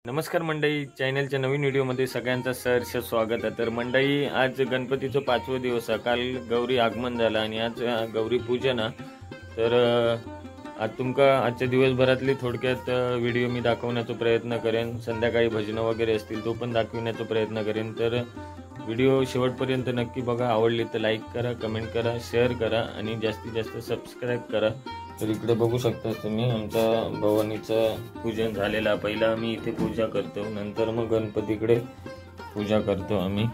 नमस्कार मंडळी, चॅनलच्या नवीन व्हिडिओमध्ये सगळ्यांचं सहर्ष स्वागत आहे। तर मंडळी, आज गणपतीचा 5वा दिवस आहे। काल गौरी आगमन झाला आणि आज गौरी पूजन आहे। तर आज तुमका आजच्या दिवसभरातली थोडक्यात व्हिडिओ मी दाखवण्याचा प्रयत्न करेन। संध्याकाळी भजन वगैरे असतील तो पण दाखवण्याचा प्रयत्न करेन। तर व्हिडिओ शेवटपर्यंत नक्की बघा। आवडली तर लाईक करा, कमेंट करा, शेअर करा आणि जास्तीत जास्त सबस्क्राइब करा। तर इकडे बघू शकता तुम्ही आमचा भवानीचं पूजन झालेला। पहिला आम्ही इथे पूजा करतो, नंतर मग गणपतीकडे पूजा करतो आम्ही।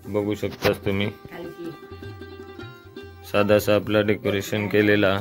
बघू शकता तुम्ही साधासा आपला डेकोरेशन केलेला।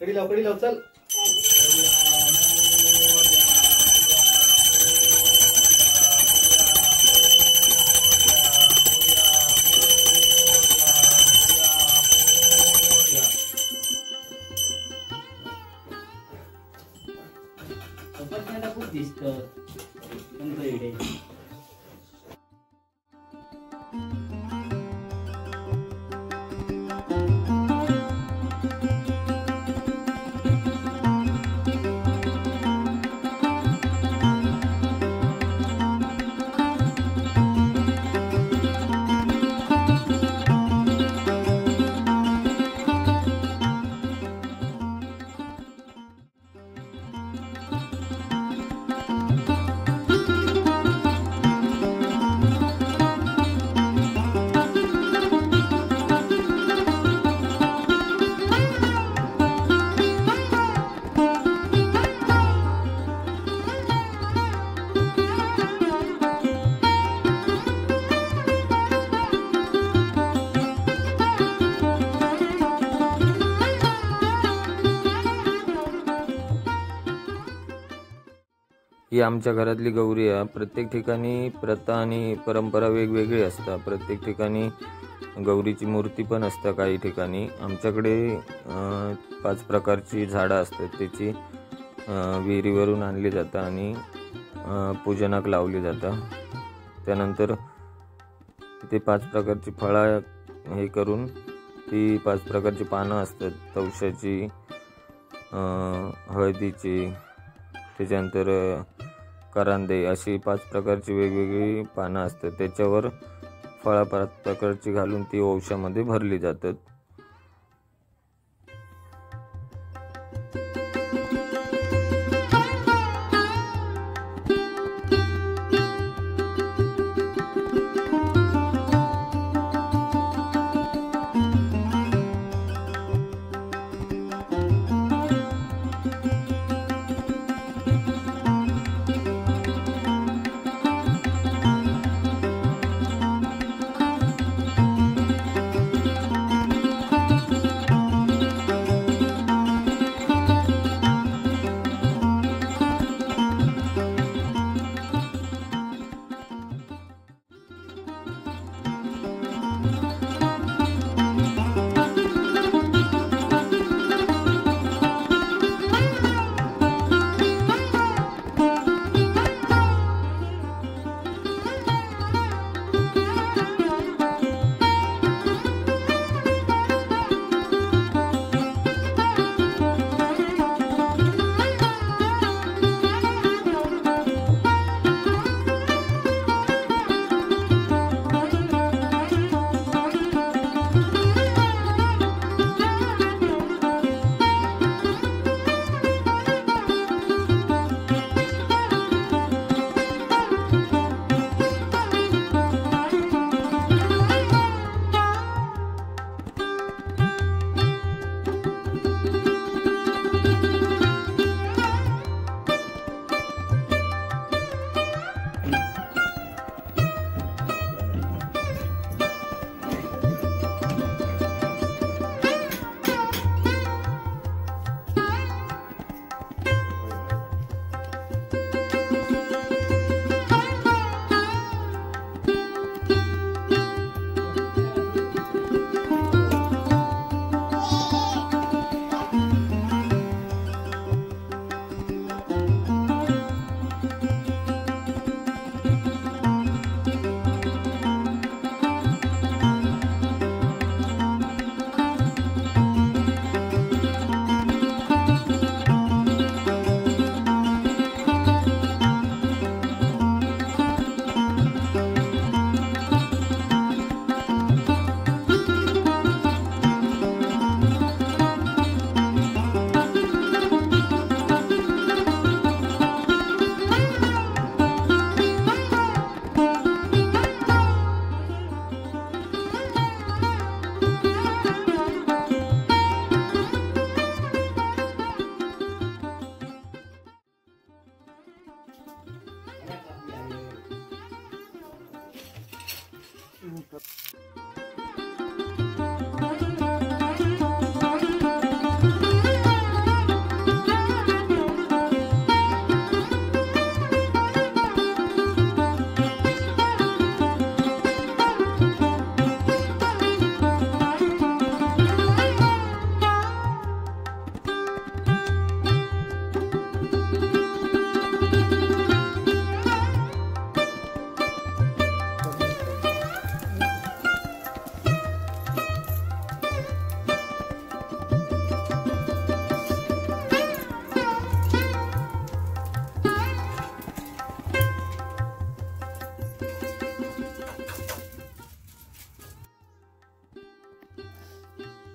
कडी लाव चल। खूप दिसतं ही आमच्या घरातली गौरी आहे। प्रत्येक ठिकाणी प्रथा आणि परंपरा वेगवेगळी असतात। प्रत्येक ठिकाणी गौरीची मूर्ती पण असते। काही ठिकाणी आमच्याकडे 5 प्रकारची झाडं असतात, त्याची विहिरीवरून आणली जातात आणि पूजनाक लावली जातात। त्यानंतर ते 5 प्रकारची फळं हे करून ती 5 प्रकारची पानं असतात, तवशाची, हळदीची, त्याच्यानंतर करांदे, अशी 5 प्रकारची वेगवेगळी पानं असतात। त्याच्यावर फळा 5 प्रकारची घालून ती ओवशामध्ये भरली जातात।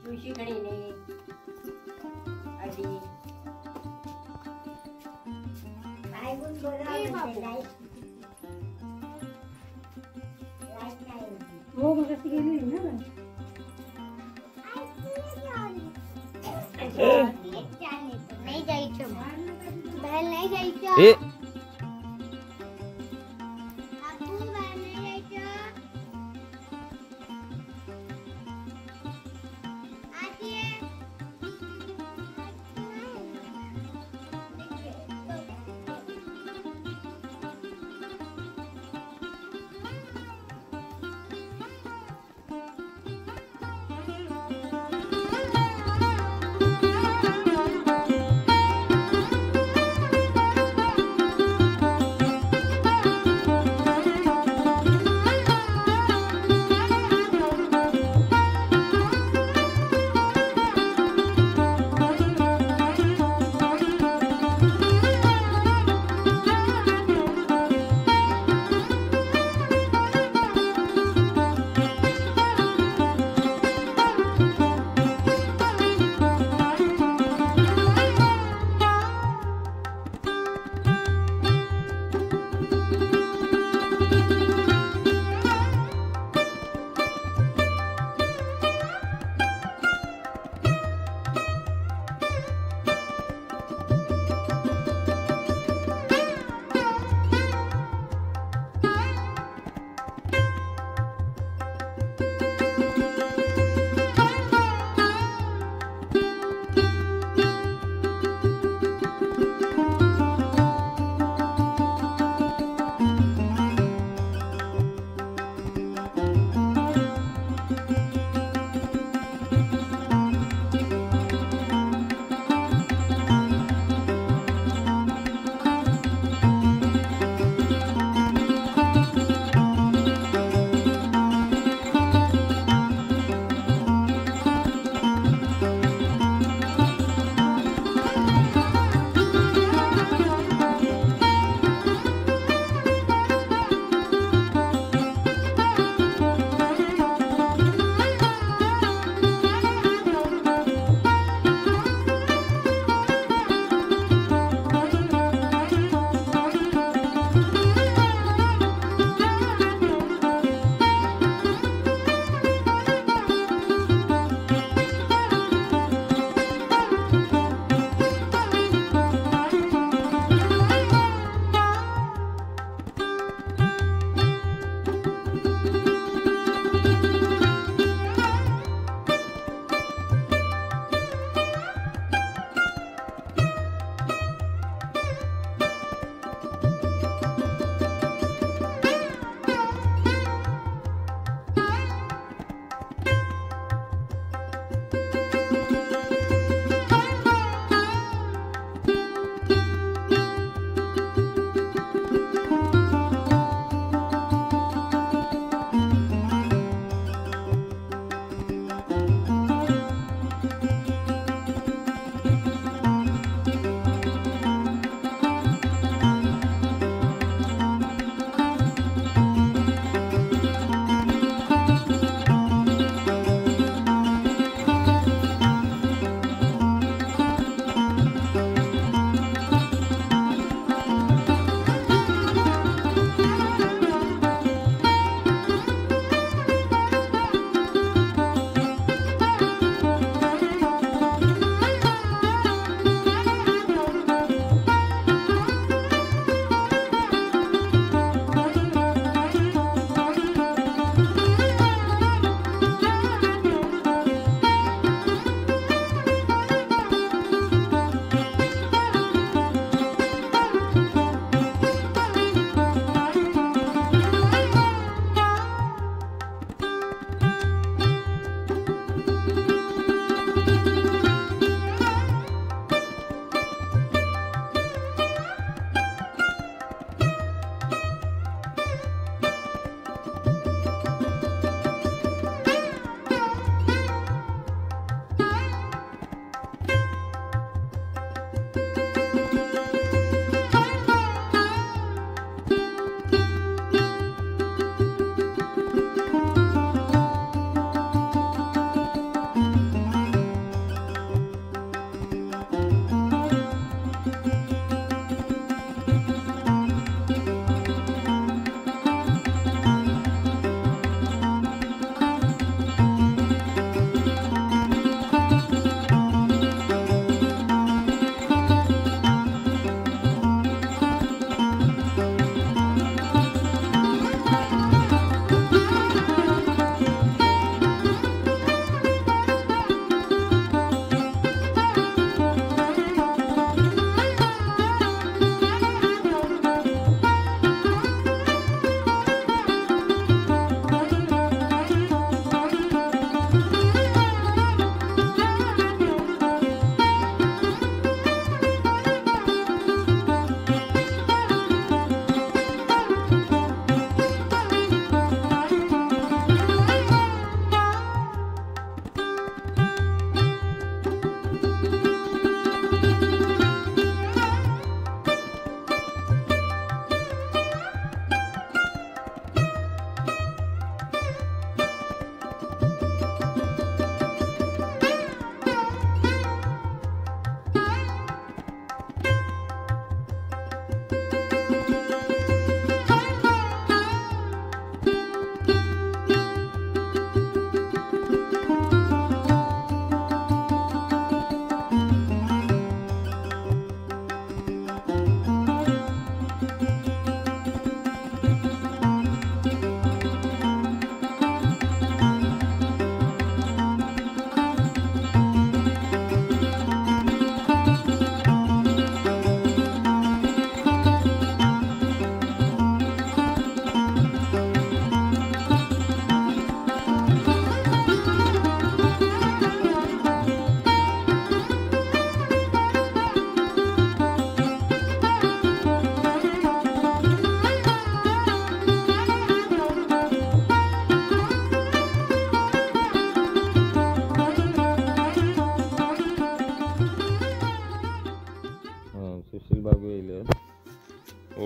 तुळशीकडे येणे आणि हो मग अशी गेली ना नाही जायचं बाहेर नाही जायचं ए काकू बाहेर नाही जायचं आजी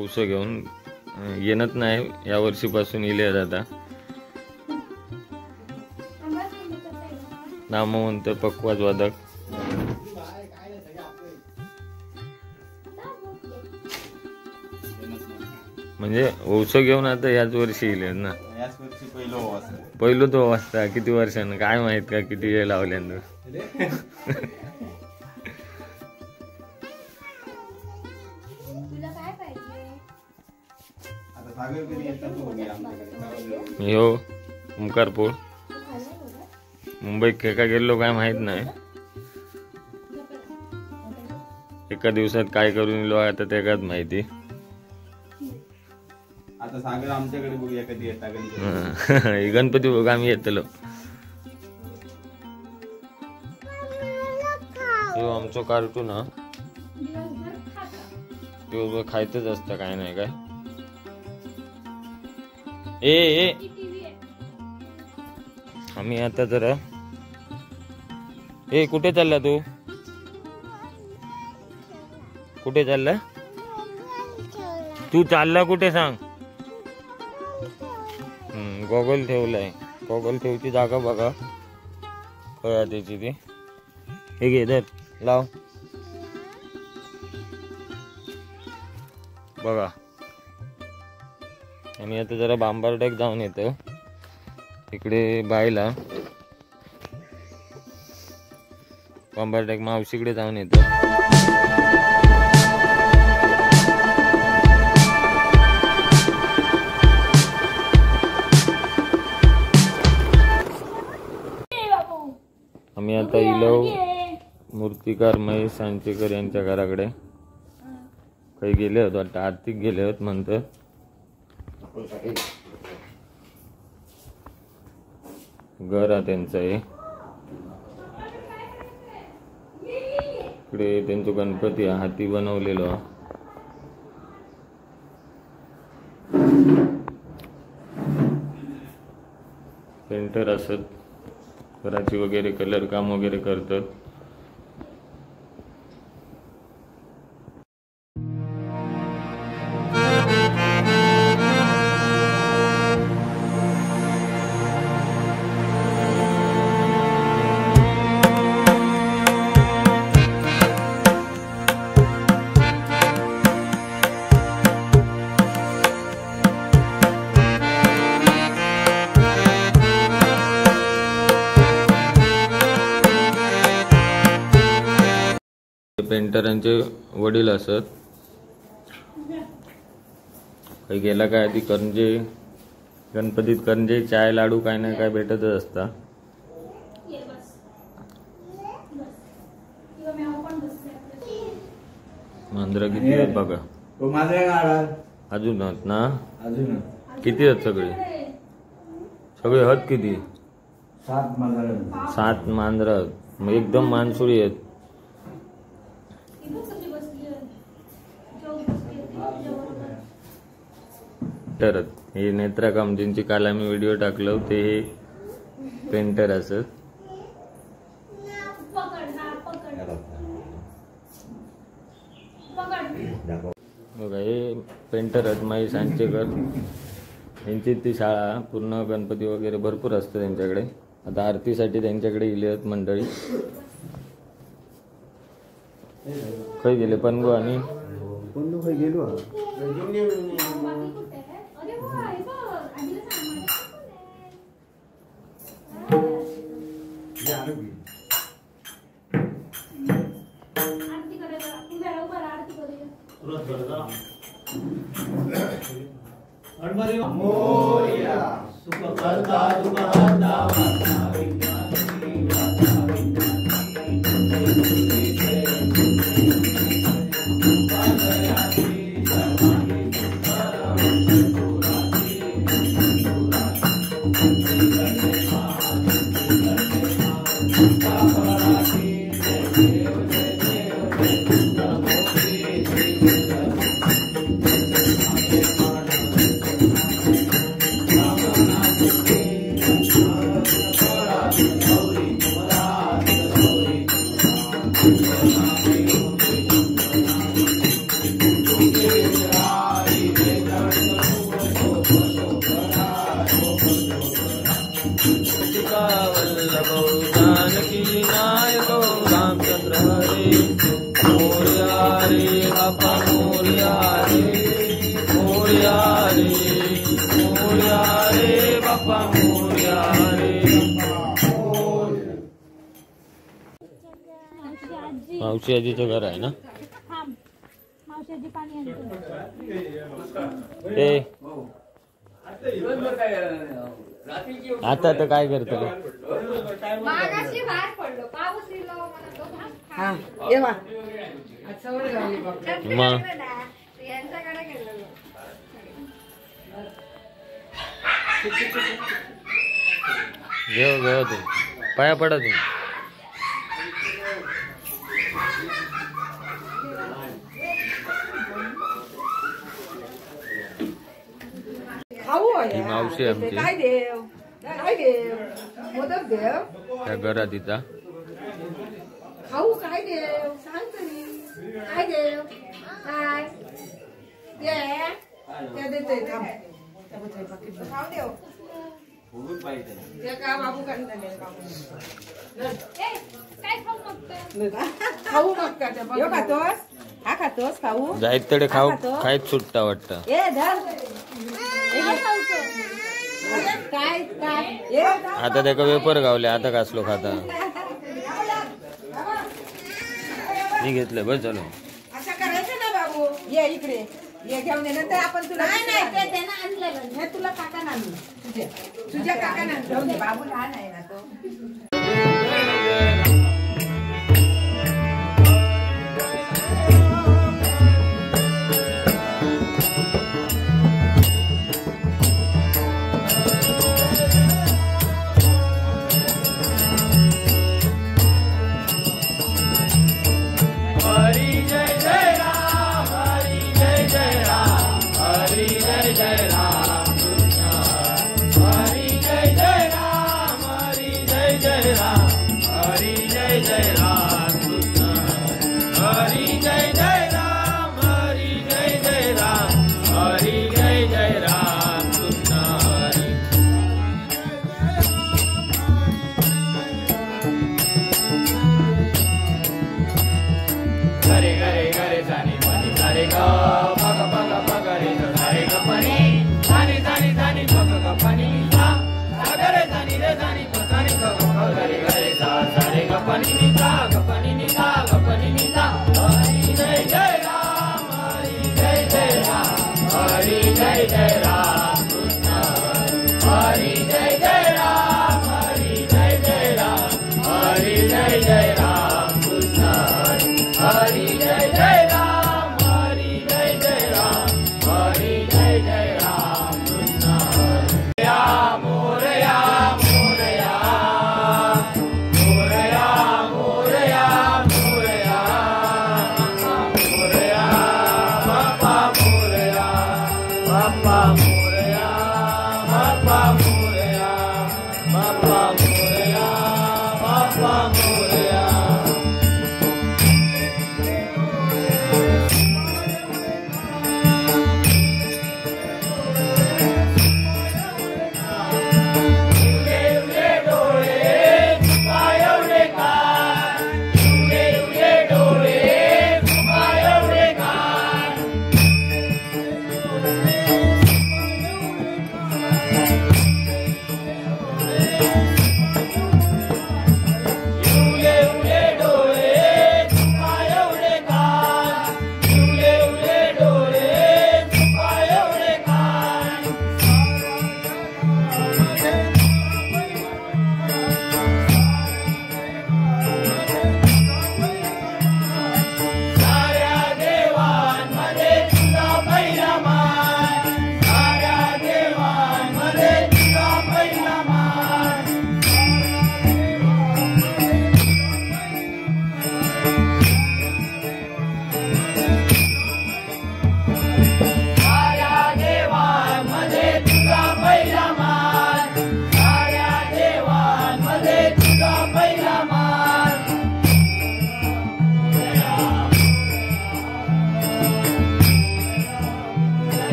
औस घेऊन येणत नाही या वर्षीपासून इले आता नामवंत पक्वाज वादक म्हणजे औस घेऊन आता याच वर्षी इले ना पहिलो तो वाजता किती वर्षानं काय माहित का किती वेळ लावल्यानं हो ओंकारपूर मुंबईत खेका गेलो काय माहित नाही एका दिवसात काय करून इलो आता त्याकाच माहिती आता सागर आमच्याकडे बघूया कधी येता गणपती बघा आम्ही येतलो आमचं कार्टून हा दिवसभर खायचंच असतं काय नाही काय ए आम्ही आता जरा कुठे चालला तू कुठे चालला तू चालला कुठे सांग गॉगल ठेवलाय गॉगल ठेवची जागा बघा कळा त्याची ती हे घे धर लाव बघा आम्ही आता जरा बांबारड्याक जाऊन येतो तिकडे बायला बांबारड्याक मावशीकडे जाऊन येतो आम्ही आता इलो मूर्तिकार महेश सांचेकर यांच्या घराकडे काही गेले होत वाटतं आर्थिक गेले होत म्हणतं घर आहे त्यांचं हे इकडे त्यांचं गणपती हाती बनवलेलं पेंटर असत घराची वगैरे कलर काम वगैरे करतात पेंटरांचे वडील असत काही गेला काय आधी करंजे गणपतीत करंजे चाय लाडू काय ना काय भेटतच असता मांजरा किती आहेत बघा अजून आहेत ना किती आहेत सगळे हत किती 7 मांजरा मग एकदम मानसुळी आहेत तर हे नेत्रा कामजींची काल आम्ही व्हिडिओ टाकलो ते पेंटर असत बघा हे पेंटर आहेत महेश सांचेकर यांची ती शाळा पूर्ण गणपती वगैरे भरपूर असतं त्यांच्याकडे आता आरतीसाठी त्यांच्याकडे इले आहेत मंडळी खय गेले पनगो आणि गेलो प्रभो जानकी नायको रामचंद्र हरे मोरया रे बापा मोरया रे मोरया रे बापा मोरया रे मावशी आजीचं घर आहे ना मावशी पाणी आणते ते आता तर काय करतो मग घेऊ तू पाया पडा तू ही मावशी आमची त्या घरात तिचा खाऊ काय देव सांग तरी काय देव काय त्या देते थांब खाऊ देव का बाबू खाऊ मग खातोस हा खातोस खाऊ जायतडे खाऊ खायच सुट्टा वाटतं ए धर काय काय आता त्याका वेपर गावले आता कासलो खाता मी घेतलं बस झालं असं करायचं ना बाबू ये इकडे ये घेऊन ये नंतर आपण तुला आणलेलं तुला काका आणू तुझ्या काका आणू बाबू लहान आहे ना तो Bapa Moria,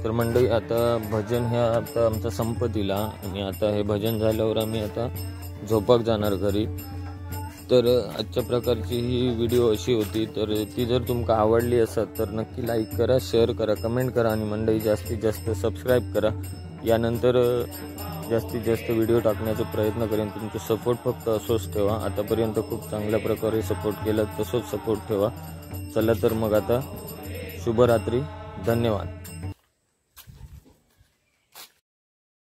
तर मंडळी आता भजन ह्या आता आमचा संपत्तीला आणि आता हे भजन झाल्यावर आम्ही आता झोपाक जाणार घरी. तर आजच्या प्रकारची ही व्हिडिओ अशी होती. तर ती जर तुमका आवडली असत तर नक्की लाईक करा, शेअर करा, कमेंट करा आणि मंडळी जास्तीत जास्त सबस्क्राईब करा. यानंतर जास्तीत जास्त व्हिडिओ टाकण्याचा प्रयत्न करेन. तुमचा सपोर्ट फक्त असोच ठेवा. आतापर्यंत खूप चांगल्या प्रकारे सपोर्ट केला, तसंच सपोर्ट ठेवा. चला तर मग आता शुभरात्री. धन्यवाद.